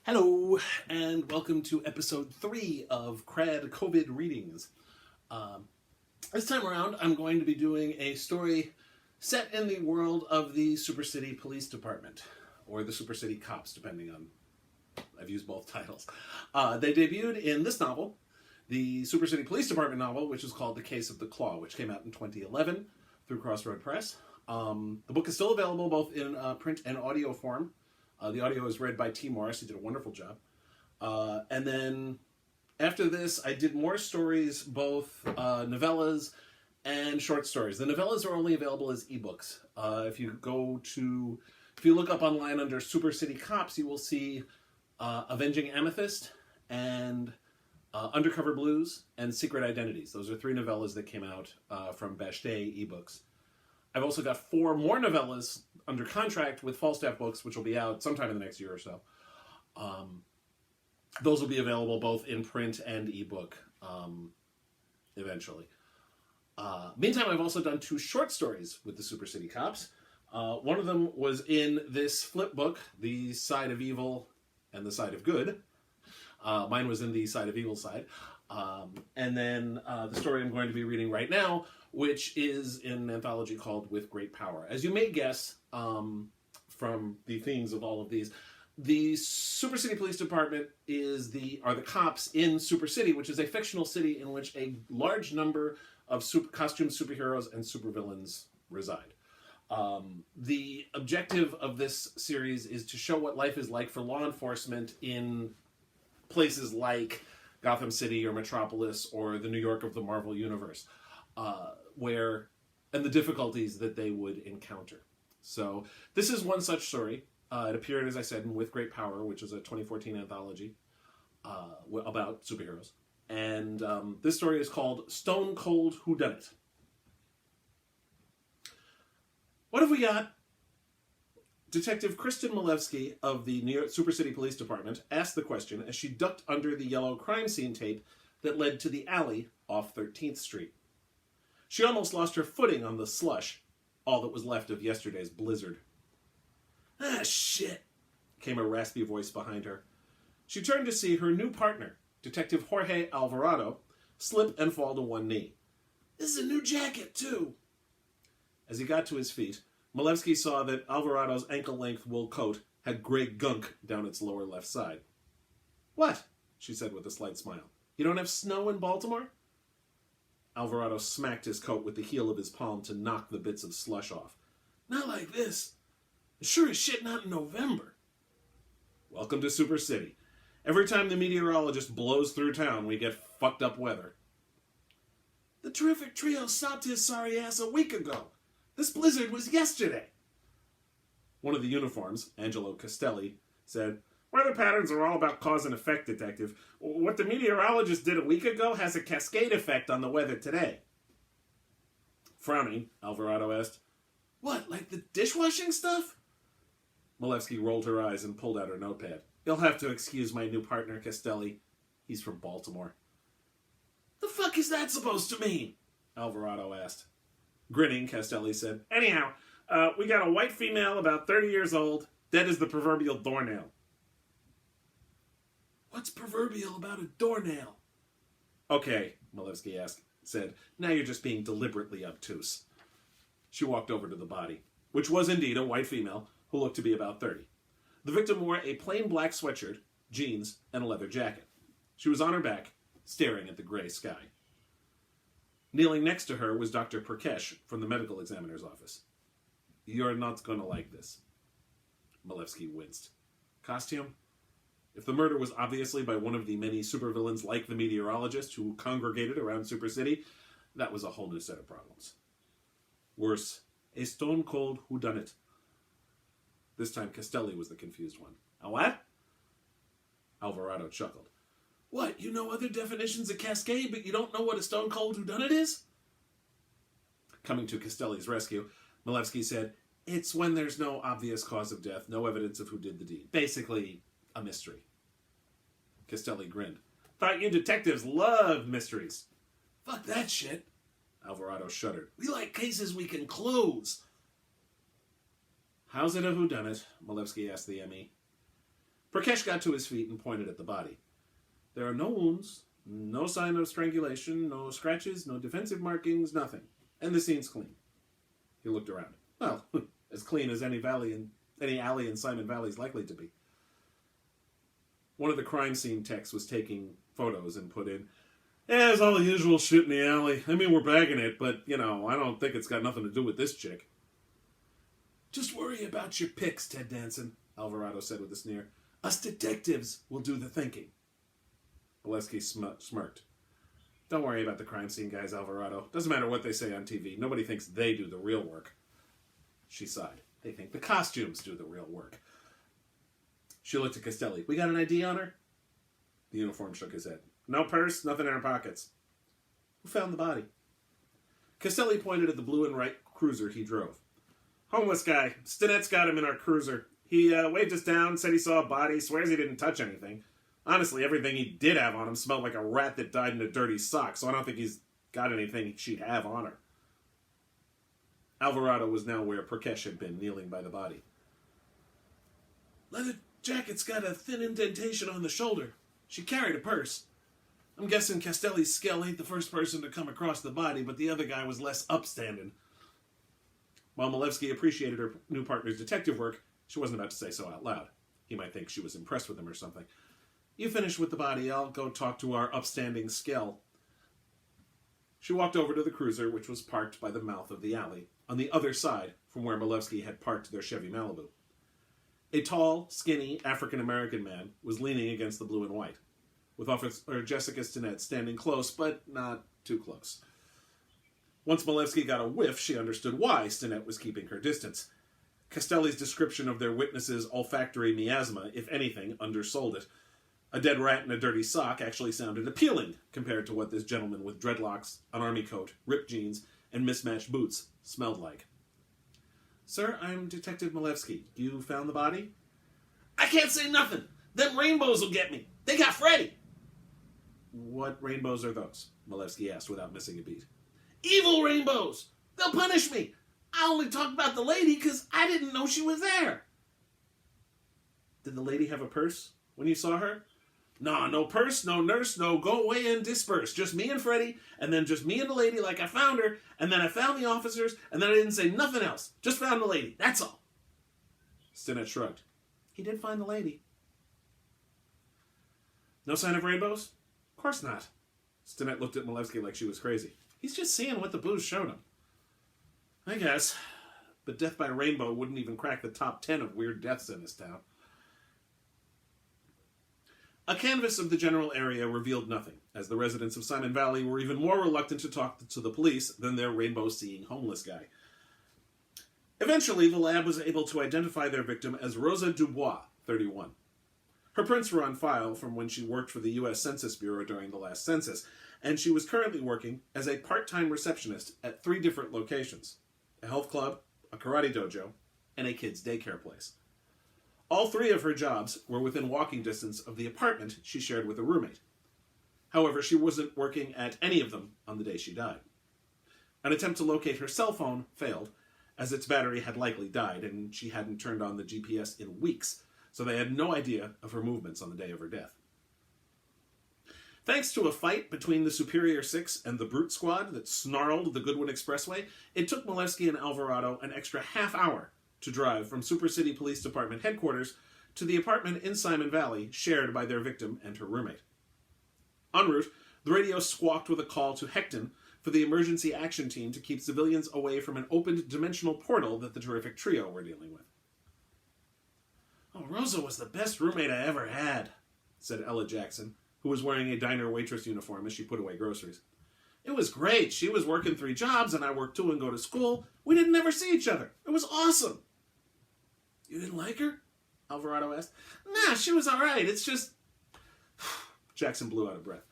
Hello, and welcome to episode 3 of KRAD COVID readings. This time around, I'm going to be doing a story set in the world of the Super City Police Department, or the Super City Cops, depending on, I've used both titles. They debuted in this novel, the Super City Police Department novel, which is called The Case of the Claw, which came out in 2011 through Crossroad Press. The book is still available both in print and audio form. The audio is read by T. Morris. He did a wonderful job. And then after this, I did more stories, both novellas and short stories. The novellas are only available as ebooks. If you look up online under Super City Cops, you will see Avenging Amethyst and Undercover Blues and Secret Identities. Those are 3 novellas that came out from Bashday ebooks. I've also got 4 more novellas under contract with Falstaff Books, which will be out sometime in the next year or so. Those will be available both in print and ebook eventually. Meantime, I've also done 2 short stories with the Super City Cops. One of them was in this flip book, The Side of Evil and the Side of Good. Mine was in the Side of Evil side. And then the story I'm going to be reading right now, which is in an anthology called With Great Power. As you may guess from the themes of all of these, the Super City Police Department are the cops in Super City, which is a fictional city in which a large number of costumed superheroes and supervillains reside. The objective of this series is to show what life is like for law enforcement in places like Gotham City or Metropolis or the New York of the Marvel Universe, and the difficulties that they would encounter. So this is one such story. It appeared, as I said, in With Great Power, which is a 2014 anthology about superheroes. And this story is called Cold Whodunit. What have we got? Detective Kristin Milewski of the New York Super City Police Department asked the question as she ducked under the yellow crime scene tape that led to the alley off 13th Street. She almost lost her footing on the slush, all that was left of yesterday's blizzard. "Ah, shit," came a raspy voice behind her. She turned to see her new partner, Detective Jorge Alvarado, slip and fall to one knee. "This is a new jacket, too." As he got to his feet, Milewski saw that Alvarado's ankle-length wool coat had gray gunk down its lower left side. "What?" she said with a slight smile. "You don't have snow in Baltimore?" Alvarado smacked his coat with the heel of his palm to knock the bits of slush off. "Not like this. Sure as shit not in November." "Welcome to Super City. Every time the meteorologist blows through town, we get fucked up weather." "The terrific trio stopped his sorry ass a week ago. This blizzard was yesterday." One of the uniforms, Angelo Castelli, said, "Weather patterns are all about cause and effect, Detective. What the meteorologist did a week ago has a cascade effect on the weather today." Frowning, Alvarado asked, "What, like the dishwashing stuff?" Milewski rolled her eyes and pulled out her notepad. "You'll have to excuse my new partner, Castelli. He's from Baltimore." "The fuck is that supposed to mean?" Alvarado asked. Grinning, Castelli said, "Anyhow, we got a white female about 30 years old, dead as the proverbial doornail." "What's proverbial about a doornail?" "Okay," Milewski said, "now you're just being deliberately obtuse." She walked over to the body, which was indeed a white female who looked to be about 30. The victim wore a plain black sweatshirt, jeans, and a leather jacket. She was on her back, staring at the gray sky. Kneeling next to her was Dr. Perkesh from the medical examiner's office. "You're not going to like this." Milewski winced. Costume? If the murder was obviously by one of the many supervillains like the meteorologist who congregated around Super City, that was a whole new set of problems. Worse, a stone-cold whodunit. This time Castelli was the confused one. "A what?" Alvarado chuckled. "What, you know other definitions of cascade, but you don't know what a stone-cold whodunit is?" Coming to Castelli's rescue, Milewski said, "It's when there's no obvious cause of death, no evidence of who did the deed. Basically, a mystery." Castelli grinned. "Thought you detectives loved mysteries." "Fuck that shit." Alvarado shuddered. "We like cases we can close." "How's it a whodunit?" Milewski asked the ME. Prakash got to his feet and pointed at the body. There are no wounds, no sign of strangulation, no scratches, no defensive markings, nothing. And the scene's clean. He looked around. Well, as clean as any alley in Simon Valley is likely to be. One of the crime scene techs was taking photos and put in, "Yeah, it's all the usual shit in the alley. I mean, we're bagging it, but, I don't think it's got nothing to do with this chick." "Just worry about your pics, Ted Danson," Alvarado said with a sneer. "Us detectives will do the thinking." Milewski smirked. "Don't worry about the crime scene guys, Alvarado. Doesn't matter what they say on TV. Nobody thinks they do the real work." She sighed. "They think the costumes do the real work." She looked at Castelli. "We got an ID on her?" The uniform shook his head. "No purse, nothing in her pockets." "Who found the body?" Castelli pointed at the blue and white cruiser he drove. "Homeless guy. Stinnett's got him in our cruiser. He waved us down, said he saw a body, swears he didn't touch anything. Honestly, everything he did have on him smelled like a rat that died in a dirty sock, so I don't think he's got anything she'd have on her." Alvarado was now where Prakash had been, kneeling by the body. "Leather jacket's got a thin indentation on the shoulder. She carried a purse. I'm guessing Castelli's Skell ain't the first person to come across the body, but the other guy was less upstanding." While Milewski appreciated her new partner's detective work, she wasn't about to say so out loud. He might think she was impressed with him or something. "You finish with the body. I'll go talk to our upstanding Skell." She walked over to the cruiser, which was parked by the mouth of the alley, on the other side from where Milewski had parked their Chevy Malibu. A tall, skinny African-American man was leaning against the blue and white, with Officer Jessica Stinnett standing close, but not too close. Once Milewski got a whiff, she understood why Stinnett was keeping her distance. Castelli's description of their witness's olfactory miasma, if anything, undersold it. A dead rat in a dirty sock actually sounded appealing compared to what this gentleman with dreadlocks, an army coat, ripped jeans, and mismatched boots smelled like. "Sir, I'm Detective Milewski. You found the body?" "I can't say nothing. Them rainbows will get me. They got Freddy." "What rainbows are those?" Milewski asked without missing a beat. "Evil rainbows. They'll punish me. I only talked about the lady because I didn't know she was there." "Did the lady have a purse when you saw her?" "Nah, no purse, no nurse, no go away and disperse. Just me and Freddy, and then just me and the lady like I found her, and then I found the officers, and then I didn't say nothing else. Just found the lady. That's all." Stinnett shrugged. "He did find the lady." "No sign of rainbows?" "Of course not." Stinnett looked at Milewski like she was crazy. "He's just seeing what the booze showed him." "I guess. But death by rainbow wouldn't even crack the top 10 of weird deaths in this town." A canvass of the general area revealed nothing, as the residents of Simon Valley were even more reluctant to talk to the police than their rainbow-seeing homeless guy. Eventually, the lab was able to identify their victim as Rosa Dubois, 31. Her prints were on file from when she worked for the U.S. Census Bureau during the last census, and she was currently working as a part-time receptionist at 3 different locations: a health club, a karate dojo, and a kids' daycare place. All 3 of her jobs were within walking distance of the apartment she shared with a roommate. However, she wasn't working at any of them on the day she died. An attempt to locate her cell phone failed, as its battery had likely died, and she hadn't turned on the GPS in weeks, so they had no idea of her movements on the day of her death. Thanks to a fight between the Superior Six and the Brute Squad that snarled the Goodwin Expressway, it took Milewski and Alvarado an extra half hour to drive from Super City Police Department headquarters to the apartment in Simon Valley shared by their victim and her roommate. En route, the radio squawked with a call to Hecton for the emergency action team to keep civilians away from an opened dimensional portal that the terrific trio were dealing with. "Oh, Rosa was the best roommate I ever had," said Ella Jackson, who was wearing a diner waitress uniform as she put away groceries. "It was great. She was working 3 jobs, and I worked 2 and go to school. We didn't ever see each other. It was awesome." "You didn't like her?" Alvarado asked. "Nah, she was all right. It's just..." Jackson blew out of breath.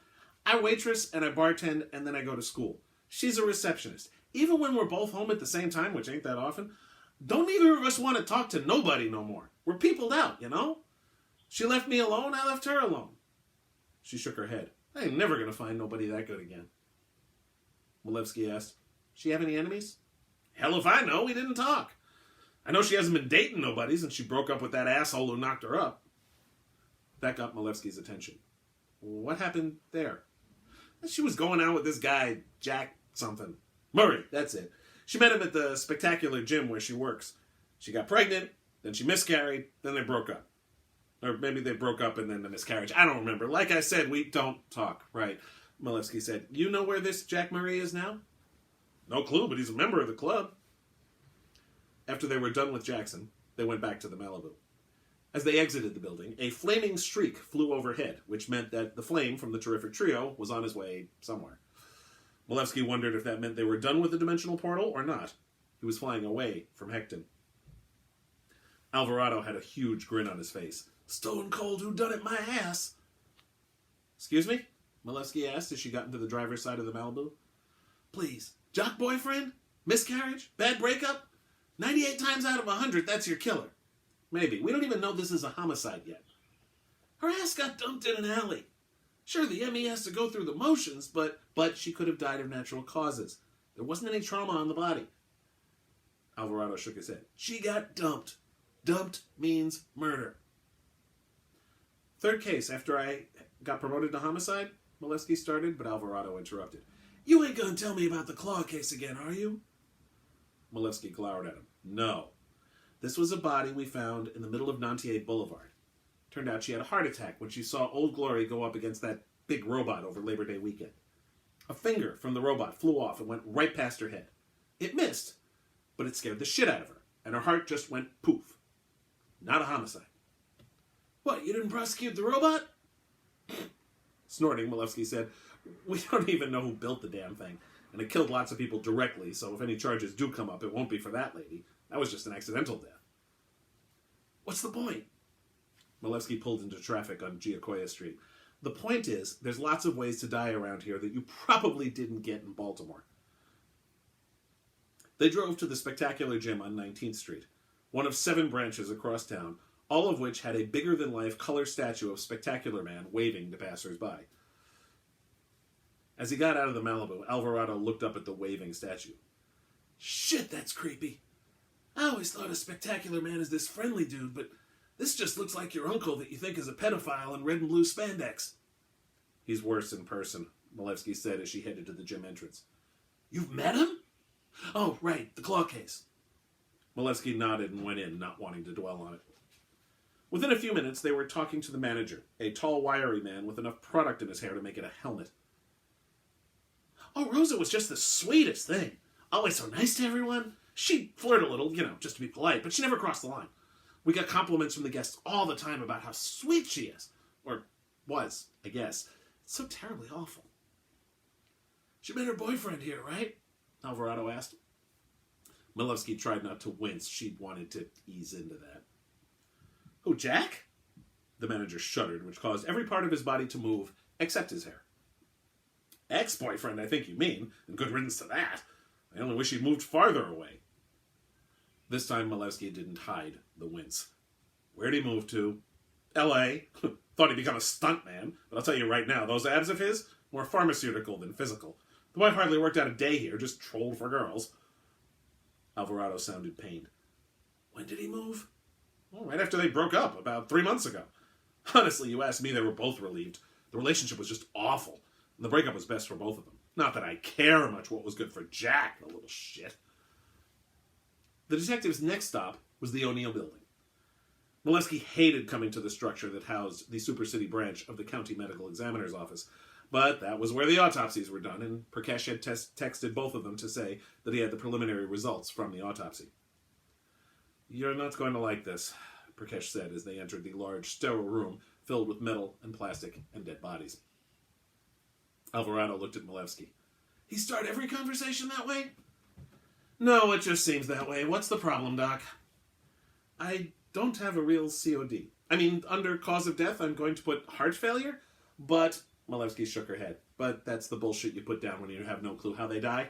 "I waitress, and I bartend, and then I go to school. She's a receptionist. Even when we're both home at the same time, which ain't that often, don't either of us want to talk to nobody no more. We're peopled out, you know? She left me alone, I left her alone." She shook her head. "I ain't never going to find nobody that good again." Milewski asked, "She have any enemies?" "Hell if I know. We didn't talk. I know she hasn't been dating nobody since she broke up with that asshole who knocked her up." That got Milewski's attention. What happened there? She was going out with this guy, Jack something. Murray, that's it. She met him at the spectacular gym where she works. She got pregnant, then she miscarried, then they broke up. Or maybe they broke up and then the miscarriage. I don't remember. Like I said, we don't talk, right? Milewski said, you know where this Jack Murray is now? No clue, but he's a member of the club. After they were done with Jackson, they went back to the Malibu. As they exited the building, a flaming streak flew overhead, which meant that the flame from the terrific trio was on his way somewhere. Milewski wondered if that meant they were done with the dimensional portal or not. He was flying away from Hecton. Alvarado had a huge grin on his face. Stone Cold Whodunit my ass. Excuse me? Milewski asked as she got into the driver's side of the Malibu. Please, jock boyfriend? Miscarriage? Bad breakup? 98 times out of 100, that's your killer. Maybe. We don't even know this is a homicide yet. Her ass got dumped in an alley. Sure, the ME has to go through the motions, but she could have died of natural causes. There wasn't any trauma on the body. Alvarado shook his head. She got dumped. Dumped means murder. Third case after I got promoted to homicide, Milewski started, but Alvarado interrupted. You ain't gonna tell me about the claw case again, are you? Milewski glowered at him. No. This was a body we found in the middle of Nantier Boulevard. Turned out she had a heart attack when she saw Old Glory go up against that big robot over Labor Day weekend. A finger from the robot flew off and went right past her head. It missed, but it scared the shit out of her, and her heart just went poof. Not a homicide. What, you didn't prosecute the robot? Snorting, Milewski said, we don't even know who built the damn thing, and it killed lots of people directly, so if any charges do come up, it won't be for that lady. That was just an accidental death. What's the point? Milewski pulled into traffic on Giacoya Street. The point is, there's lots of ways to die around here that you probably didn't get in Baltimore. They drove to the spectacular gym on 19th Street, one of 7 branches across town, all of which had a bigger-than-life color statue of Spectacular Man waving to passers-by. As he got out of the Malibu, Alvarado looked up at the waving statue. Shit, that's creepy. I always thought a Spectacular Man is this friendly dude, but this just looks like your uncle that you think is a pedophile in red and blue spandex. He's worse in person, Milewski said as she headed to the gym entrance. You've met him? Oh, right, the claw case. Milewski nodded and went in, not wanting to dwell on it. Within a few minutes, they were talking to the manager, a tall, wiry man with enough product in his hair to make it a helmet. Oh, Rosa was just the sweetest thing. Always so nice to everyone. She'd flirt a little, just to be polite, but she never crossed the line. We got compliments from the guests all the time about how sweet she is. Or was, I guess. It's so terribly awful. She met her boyfriend here, right? Alvarado asked. Milewski tried not to wince. She wanted to ease into that. Who, Jack? The manager shuddered, which caused every part of his body to move, except his hair. Ex-boyfriend, I think you mean, and good riddance to that. I only wish he'd moved farther away. This time, Milewski didn't hide the wince. Where'd he move to? L.A. Thought he'd become a stuntman, but I'll tell you right now, those abs of his, more pharmaceutical than physical. The boy hardly worked out a day here, just trolled for girls. Alvarado sounded pained. When did he move? Well, right after they broke up, about 3 months ago. Honestly, you ask me, they were both relieved. The relationship was just awful, and the breakup was best for both of them. Not that I care much what was good for Jack, the little shit. The detective's next stop was the O'Neill building. Milewski hated coming to the structure that housed the Super City branch of the County Medical Examiner's Office, but that was where the autopsies were done, and Prakash had texted both of them to say that he had the preliminary results from the autopsy. You're not going to like this, Prakash said as they entered the large, sterile room filled with metal and plastic and dead bodies. Alvarado looked at Milewski. He start every conversation that way? No, it just seems that way. What's the problem, Doc? I don't have a real COD. I mean, under cause of death, I'm going to put heart failure, but... Milewski shook her head. But that's the bullshit you put down when you have no clue how they die?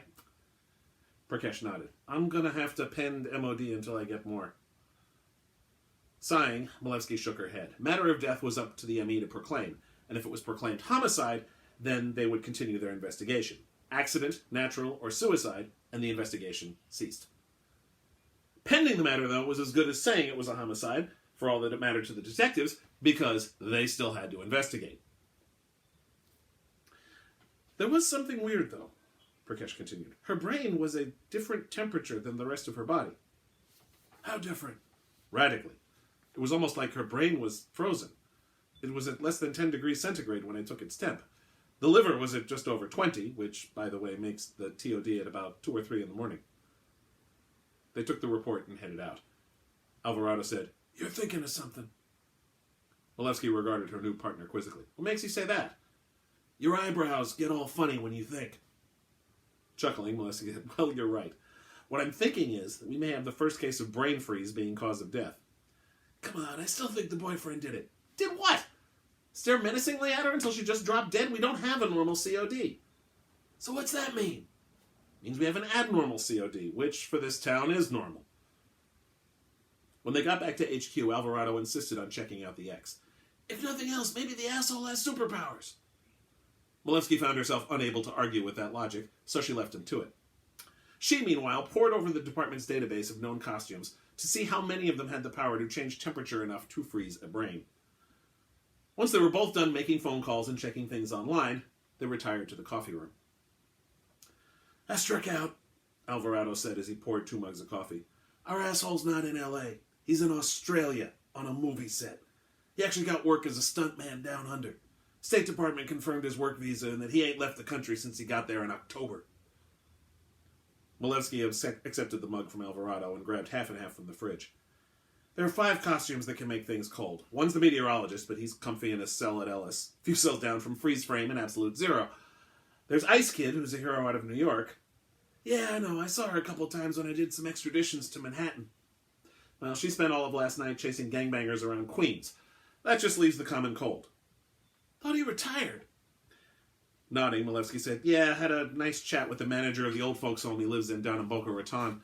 Prakash nodded. I'm gonna have to pend MOD until I get more. Sighing, Milewski shook her head. Matter of death was up to the ME to proclaim, and if it was proclaimed homicide, then they would continue their investigation. Accident, natural, or suicide, and the investigation ceased. Pending the matter, though, was as good as saying it was a homicide, for all that it mattered to the detectives, because they still had to investigate. There was something weird, though, Prakash continued. Her brain was a different temperature than the rest of her body. How different? Radically. It was almost like her brain was frozen. It was at less than 10 degrees centigrade when I took its temp. The liver was at just over 20, which, by the way, makes the TOD at about 2 or 3 in the morning. They took the report and headed out. Alvarado said, "You're thinking of something." Milewski regarded her new partner quizzically. "What makes you say that?" "Your eyebrows get all funny when you think." Chuckling, Milewski said, "Well, you're right. What I'm thinking is that we may have the first case of brain freeze being cause of death." "Come on, I still think the boyfriend did it." "Did what? Stare menacingly at her until she just dropped dead? We don't have a normal COD." "So what's that mean?" "It means we have an abnormal COD, which for this town is normal." When they got back to HQ, Alvarado insisted on checking out the X. "If nothing else, maybe the asshole has superpowers." Milewski found herself unable to argue with that logic, so she left him to it. She, meanwhile, pored over the department's database of known costumes to see how many of them had the power to change temperature enough to freeze a brain. Once they were both done making phone calls and checking things online, they retired to the coffee room. "I struck out," Alvarado said as he poured 2 mugs of coffee. "Our asshole's not in L.A. He's in Australia on a movie set. He actually got work as a stuntman down under. State Department confirmed his work visa and that he ain't left the country since he got there in October." Milewski accepted the mug from Alvarado and grabbed half and half from the fridge. "There are 5 costumes that can make things cold. One's the meteorologist, but he's comfy in a cell at Ellis. A few cells down from freeze frame and absolute zero. There's Ice Kid, who's a hero out of New York. Yeah, I know. I saw her a couple times when I did some extraditions to Manhattan. Well, she spent all of last night chasing gangbangers around Queens. That just leaves the common cold." "Thought he retired." Nodding, Milewski said, "Yeah, had a nice chat with the manager of the old folks home he lives in down in Boca Raton.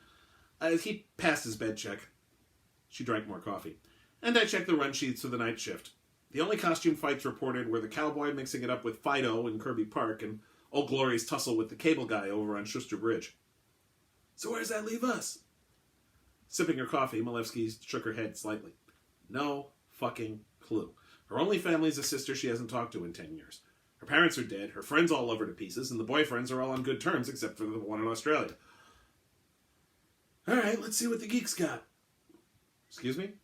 He passed his bed check." She drank more coffee. "And I checked the run sheets for the night shift. The only costume fights reported were the cowboy mixing it up with Fido in Kirby Park and Old Glory's tussle with the cable guy over on Schuster Bridge." "So where does that leave us?" Sipping her coffee, Milewski shook her head slightly. "No fucking clue. Her only family's a sister she hasn't talked to in 10 years. Her parents are dead, her friends all love her to pieces, and the boyfriends are all on good terms except for the one in Australia." "All right, let's see what the geeks got." "Excuse me?"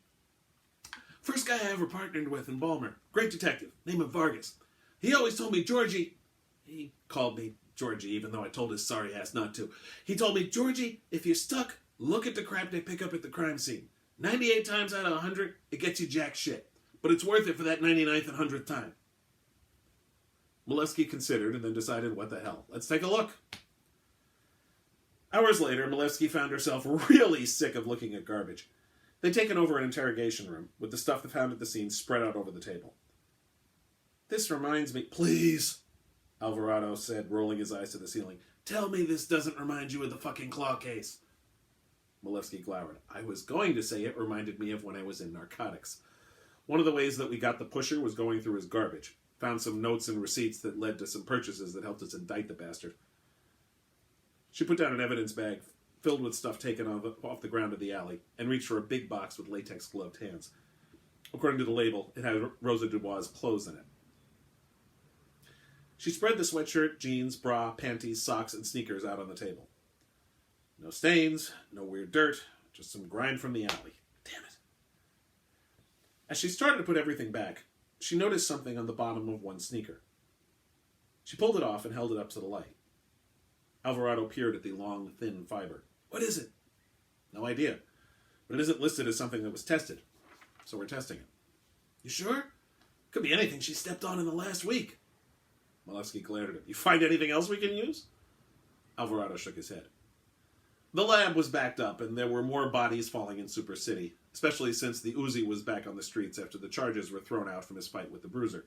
"First guy I ever partnered with in Balmer. Great detective. Name of Vargas. He always told me, Georgie..." He called me Georgie, even though I told his sorry ass not to. "He told me, Georgie, if you're stuck, look at the crap they pick up at the crime scene. 98 times out of 100, it gets you jack shit. But it's worth it for that 99th and 100th time." Milewski considered and then decided, what the hell, let's take a look. Hours later, Milewski found herself really sick of looking at garbage. They'd taken over an interrogation room, with the stuff they found at the scene spread out over the table. "This reminds me..." "Please," Alvarado said, rolling his eyes to the ceiling. "Tell me this doesn't remind you of the fucking claw case." Milewski glowered. "I was going to say it reminded me of when I was in narcotics. One of the ways that we got the pusher was going through his garbage. Found some notes and receipts that led to some purchases that helped us indict the bastard." She put down an evidence bag filled with stuff taken off the ground of the alley and reached for a big box with latex-gloved hands. According to the label, it had Rosa Dubois' clothes in it. She spread the sweatshirt, jeans, bra, panties, socks, and sneakers out on the table. No stains, no weird dirt, just some grime from the alley. Damn it. As she started to put everything back, she noticed something on the bottom of one sneaker. She pulled it off and held it up to the light. Alvarado peered at the long, thin fiber. "What is it?" "No idea, but it isn't listed as something that was tested, so we're testing it." "You sure? Could be anything she stepped on in the last week." Milewski glared at him. "You find anything else we can use?" Alvarado shook his head. The lab was backed up, and there were more bodies falling in Super City, especially since the Uzi was back on the streets after the charges were thrown out from his fight with the Bruiser.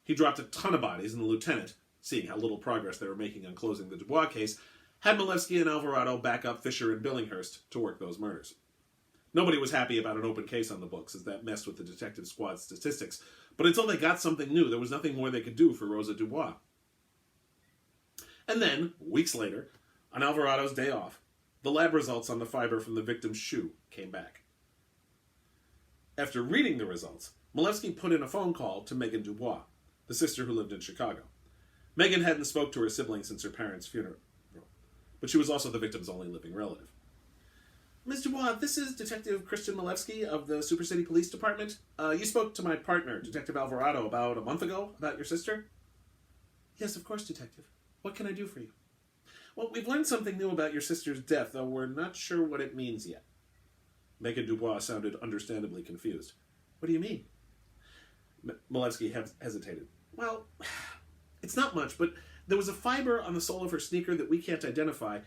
He dropped a ton of bodies, and the lieutenant, seeing how little progress they were making on closing the Dubois case, had Milewski and Alvarado back up Fisher and Billinghurst to work those murders. Nobody was happy about an open case on the books, as that messed with the detective squad's statistics, but until they got something new, there was nothing more they could do for Rosa Dubois. And then, weeks later, on Alvarado's day off, the lab results on the fiber from the victim's shoe came back. After reading the results, Milewski put in a phone call to Megan Dubois, the sister who lived in Chicago. Megan hadn't spoke to her sibling since her parents' funeral, but she was also the victim's only living relative. Ms. Dubois, this is Detective Kristin Milewski of the Super City Police Department. You spoke to my partner, Detective Alvarado, about a month ago about your sister? Yes, of course, Detective. What can I do for you? Well, we've learned something new about your sister's death, though we're not sure what it means yet. Megan Dubois sounded understandably confused. What do you mean? Milewski hesitated. Well, it's not much, but there was a fiber on the sole of her sneaker that we can't identify,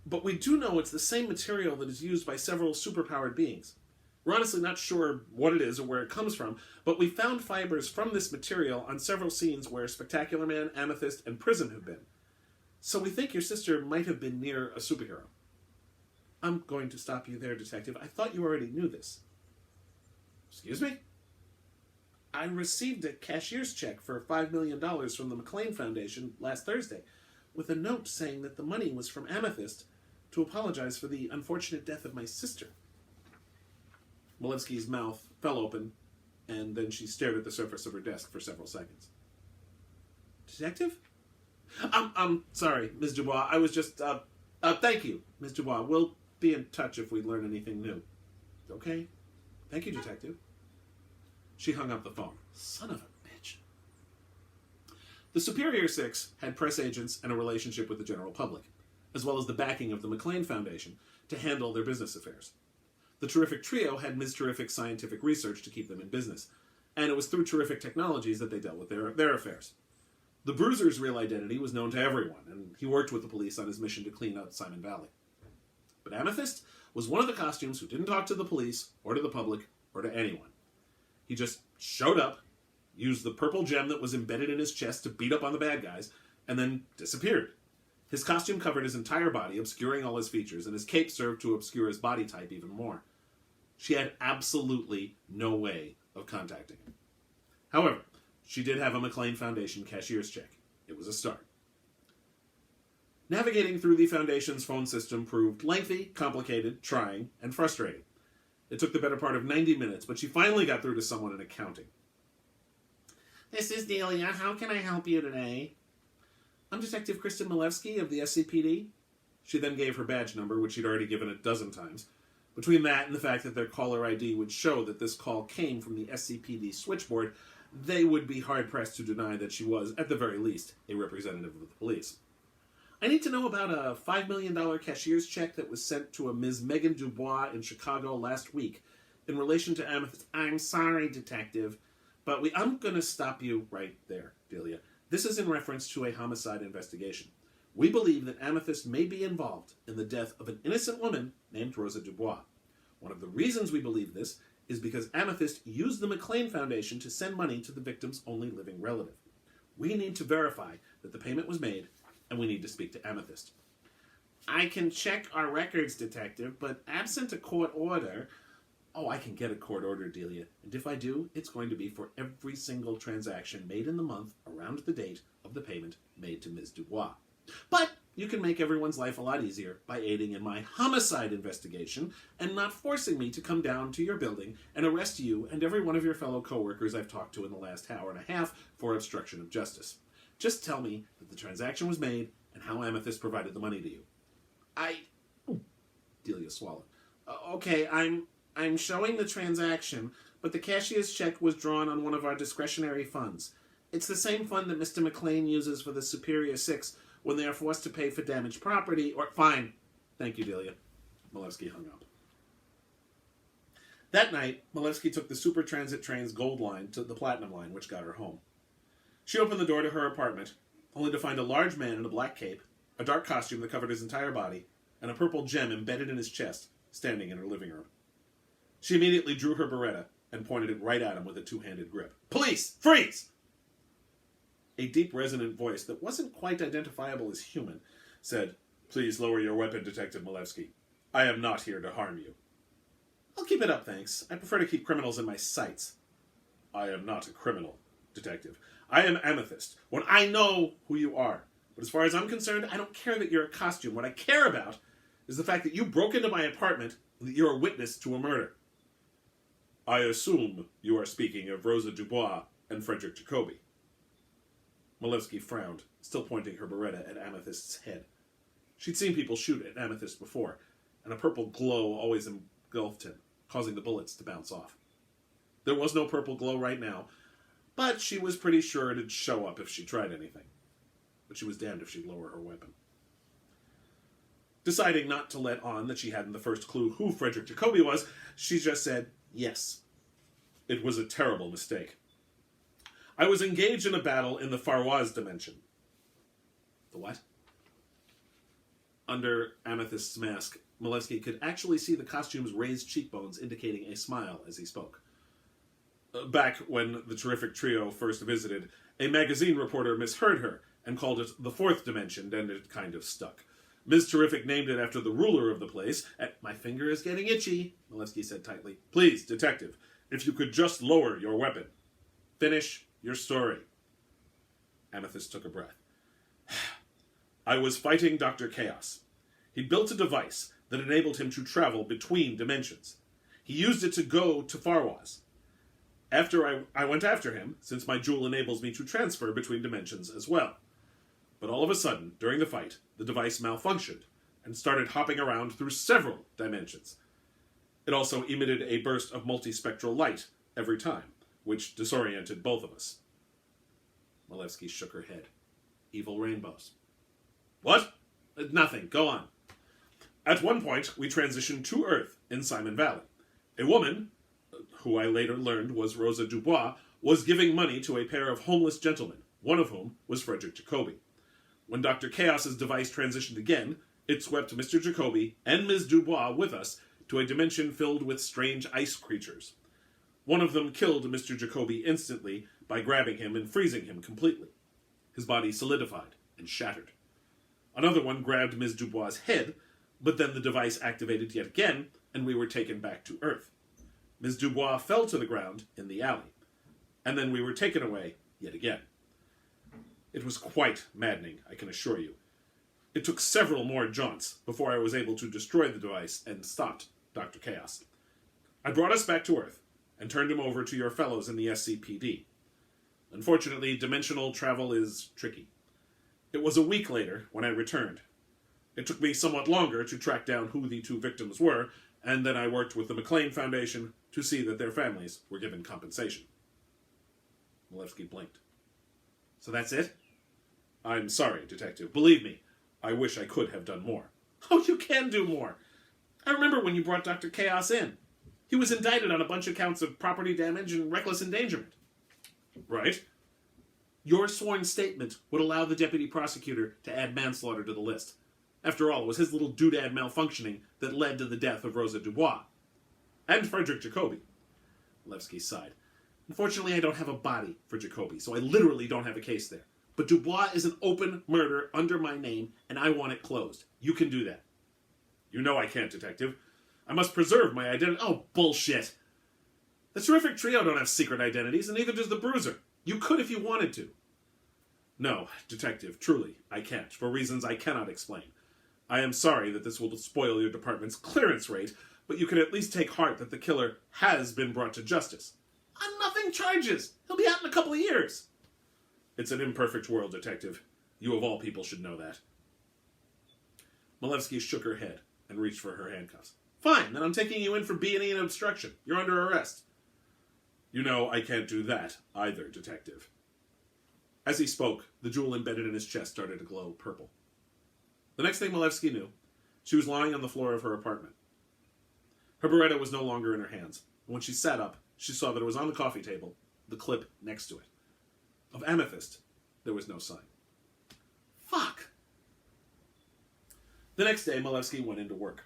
but we do know it's the same material that is used by several superpowered beings. We're honestly not sure what it is or where it comes from, but we found fibers from this material on several scenes where Spectacular Man, Amethyst, and Prism have been. So we think your sister might have been near a superhero. I'm going to stop you there, Detective. I thought you already knew this. Excuse me? I received a cashier's check for $5 million from the McLean Foundation last Thursday, with a note saying that the money was from Amethyst to apologize for the unfortunate death of my sister. Milewski's mouth fell open, and then she stared at the surface of her desk for several seconds. Detective? I'm sorry, Ms. Dubois. I was just, thank you, Ms. Dubois. We'll be in touch if we learn anything new. Okay? Thank you, Detective. She hung up the phone. Son of a bitch. The Superior Six had press agents and a relationship with the general public, as well as the backing of the McLean Foundation to handle their business affairs. The Terrific Trio had Ms. Terrific scientific research to keep them in business, and it was through Terrific Technologies that they dealt with their affairs. The Bruiser's real identity was known to everyone, and he worked with the police on his mission to clean out Simon Valley. But Amethyst was one of the costumes who didn't talk to the police, or to the public, or to anyone. He just showed up, used the purple gem that was embedded in his chest to beat up on the bad guys, and then disappeared. His costume covered his entire body, obscuring all his features, and his cape served to obscure his body type even more. She had absolutely no way of contacting him. However, she did have a McLean Foundation cashier's check. It was a start. Navigating through the Foundation's phone system proved lengthy, complicated, trying, and frustrating. It took the better part of 90 minutes, but she finally got through to someone in accounting. This is Delia. How can I help you today? I'm Detective Kristin Milewski of the SCPD. She then gave her badge number, which she'd already given a dozen times. Between that and the fact that their caller ID would show that this call came from the SCPD switchboard, they would be hard-pressed to deny that she was, at the very least, a representative of the police. I need to know about a $5 million cashier's check that was sent to a Ms. Megan Dubois in Chicago last week in relation to Amethyst. I'm sorry, Detective, but I'm going to stop you right there, Delia. This is in reference to a homicide investigation. We believe that Amethyst may be involved in the death of an innocent woman named Rosa Dubois. One of the reasons we believe this is because Amethyst used the McLean Foundation to send money to the victim's only living relative. We need to verify that the payment was made, and we need to speak to Amethyst. I can check our records, Detective, but absent a court order... Oh, I can get a court order, Delia, and if I do, it's going to be for every single transaction made in the month around the date of the payment made to Ms. Dubois. But you can make everyone's life a lot easier by aiding in my homicide investigation and not forcing me to come down to your building and arrest you and every one of your fellow co-workers I've talked to in the last hour and a half for obstruction of justice. Just tell me that the transaction was made and how Amethyst provided the money to you. Delia swallowed. Okay, I'm showing the transaction, but the cashier's check was drawn on one of our discretionary funds. It's the same fund that Mr. McLean uses for the Superior Six when they are forced to pay for damaged property or... Fine. Thank you, Delia. Milewski hung up. That night, Milewski took the Super Transit train's Gold Line to the Platinum Line, which got her home. She opened the door to her apartment, only to find a large man in a black cape, a dark costume that covered his entire body, and a purple gem embedded in his chest, standing in her living room. She immediately drew her Beretta and pointed it right at him with a two-handed grip. Police! Freeze! A deep, resonant voice that wasn't quite identifiable as human said, Please lower your weapon, Detective Milewski. I am not here to harm you. I'll keep it up, thanks. I prefer to keep criminals in my sights. I am not a criminal, Detective. I am Amethyst. When I know who you are. But as far as I'm concerned, I don't care that you're a costume. What I care about is the fact that you broke into my apartment and that you're a witness to a murder. I assume you are speaking of Rosa Dubois and Frederick Jacobi. Milewski frowned, still pointing her Beretta at Amethyst's head. She'd seen people shoot at Amethyst before, and a purple glow always engulfed him, causing the bullets to bounce off. There was no purple glow right now, but she was pretty sure it'd show up if she tried anything. But she was damned if she'd lower her weapon. Deciding not to let on that she hadn't the first clue who Frederick Jacobi was, she just said, yes. It was a terrible mistake. I was engaged in a battle in the Farwaz dimension. The what? Under Amethyst's mask, Milewski could actually see the costume's raised cheekbones indicating a smile as he spoke. Back when the terrific trio first visited, a magazine reporter misheard her and called it the fourth dimension, and it kind of stuck. Ms. Terrific named it after the ruler of the place. My finger is getting itchy, Milewski said tightly. Please, detective, if you could just lower your weapon. Finish your story. Amethyst took a breath. I was fighting Dr. Chaos. He'd built a device that enabled him to travel between dimensions. He used it to go to Farwaz. After I went after him, since my jewel enables me to transfer between dimensions as well. But all of a sudden, during the fight, the device malfunctioned and started hopping around through several dimensions. It also emitted a burst of multispectral light every time, which disoriented both of us. Milewski shook her head. Evil rainbows. What? Nothing. Go on. At one point, we transitioned to Earth in Simon Valley. A woman, who I later learned was Rosa Dubois, was giving money to a pair of homeless gentlemen, one of whom was Frederick Jacobi. When Dr. Chaos's device transitioned again, it swept Mr. Jacobi and Ms. Dubois with us to a dimension filled with strange ice creatures. One of them killed Mr. Jacobi instantly by grabbing him and freezing him completely. His body solidified and shattered. Another one grabbed Ms. Dubois' head, but then the device activated yet again, and we were taken back to Earth. Ms. Dubois fell to the ground in the alley, and then we were taken away yet again. It was quite maddening, I can assure you. It took several more jaunts before I was able to destroy the device and stopped Dr. Chaos. I brought us back to Earth and turned him over to your fellows in the SCPD. Unfortunately, dimensional travel is tricky. It was a week later when I returned. It took me somewhat longer to track down who the two victims were, and then I worked with the McLean Foundation to see that their families were given compensation. Milewski blinked. So that's it? I'm sorry, Detective. Believe me, I wish I could have done more. Oh, you can do more. I remember when you brought Dr. Chaos in. He was indicted on a bunch of counts of property damage and reckless endangerment. Right. Your sworn statement would allow the deputy prosecutor to add manslaughter to the list. After all, it was his little doodad malfunctioning that led to the death of Rosa Dubois. And Frederick Jacobi. Milewski sighed. Unfortunately, I don't have a body for Jacobi, so I literally don't have a case there. But Dubois is an open murder under my name, and I want it closed. You can do that. You know I can't, Detective. I must preserve my identity. Oh, bullshit. The terrific trio don't have secret identities, and neither does the Bruiser. You could if you wanted to. No, Detective, truly, I can't, for reasons I cannot explain. I am sorry that this will spoil your department's clearance rate, but you can at least take heart that the killer has been brought to justice. On nothing charges. He'll be out in a couple of years. It's an imperfect world, Detective. You of all people should know that. Milewski shook her head and reached for her handcuffs. Fine, then I'm taking you in for B&E and obstruction. You're under arrest. You know I can't do that either, Detective. As he spoke, the jewel embedded in his chest started to glow purple. The next thing Milewski knew, she was lying on the floor of her apartment. Her Beretta was no longer in her hands, and when she sat up, she saw that it was on the coffee table, the clip next to it. Of Amethyst, there was no sign. Fuck! The next day, Milewski went into work.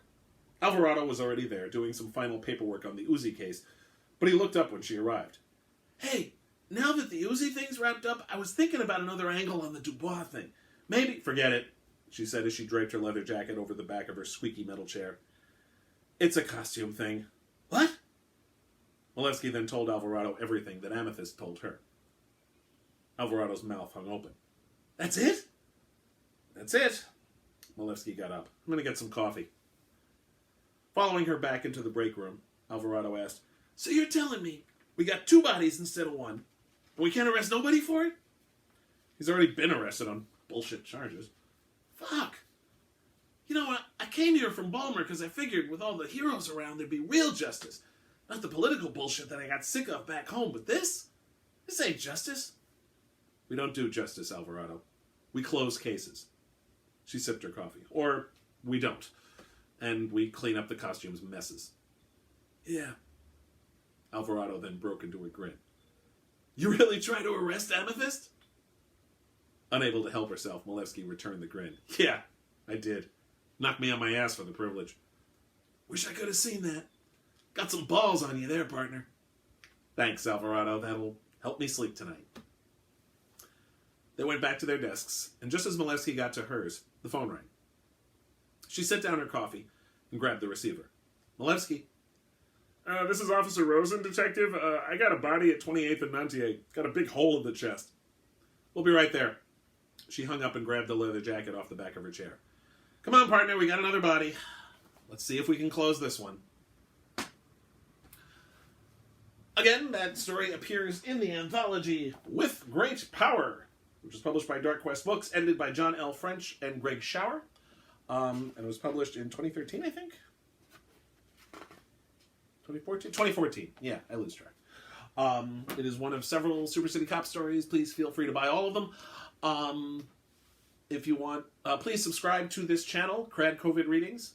Alvarado was already there, doing some final paperwork on the Uzi case, but he looked up when she arrived. Hey, now that the Uzi thing's wrapped up, I was thinking about another angle on the Dubois thing. Maybe... Forget it, she said as she draped her leather jacket over the back of her squeaky metal chair. It's a costume thing. What? Milewski then told Alvarado everything that Amethyst told her. Alvarado's mouth hung open. That's it? That's it. Milewski got up. I'm going to get some coffee. Following her back into the break room, Alvarado asked, So you're telling me we got 2 bodies instead of 1, and we can't arrest nobody for it? He's already been arrested on bullshit charges. Fuck. You know, I came here from Balmer because I figured with all the heroes around there'd be real justice. Not the political bullshit that I got sick of back home, but this ain't justice. We don't do justice, Alvarado. We close cases. She sipped her coffee. Or we don't. And we clean up the costumes' messes. Yeah. Alvarado then broke into a grin. You really try to arrest Amethyst? Unable to help herself, Milewski returned the grin. Yeah, I did. Knocked me on my ass for the privilege. Wish I could have seen that. Got some balls on you there, partner. Thanks, Alvarado. That'll help me sleep tonight. They went back to their desks, and just as Milewski got to hers, the phone rang. She set down her coffee and grabbed the receiver. Milewski. This is Officer Rosen, Detective. I got a body at 28th and Nantier. It's got a big hole in the chest. We'll be right there. She hung up and grabbed the leather jacket off the back of her chair. Come on, partner, we got another body. Let's see if we can close this one. Again, that story appears in the anthology With Great Power, which was published by Dark Quest Books, edited by John L. French and Greg Schauer. And it was published in 2013, I think? 2014? 2014. Yeah, I lose track. It is one of several Super City Cop stories. Please feel free to buy all of them. If you want, please subscribe to this channel, KRAD COVID Readings.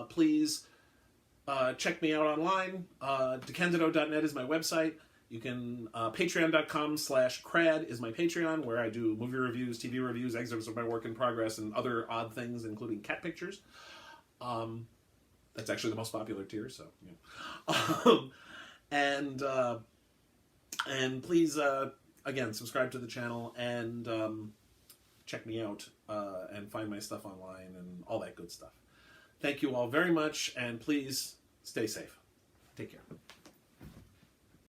Please check me out online. DeCandido.net is my website. You can, patreon.com/KRAD is my Patreon, where I do movie reviews, TV reviews, excerpts of my work in progress, and other odd things, including cat pictures. That's actually the most popular tier, so, yeah. And please, again, subscribe to the channel and check me out and find my stuff online and all that good stuff. Thank you all very much, and please stay safe. Take care.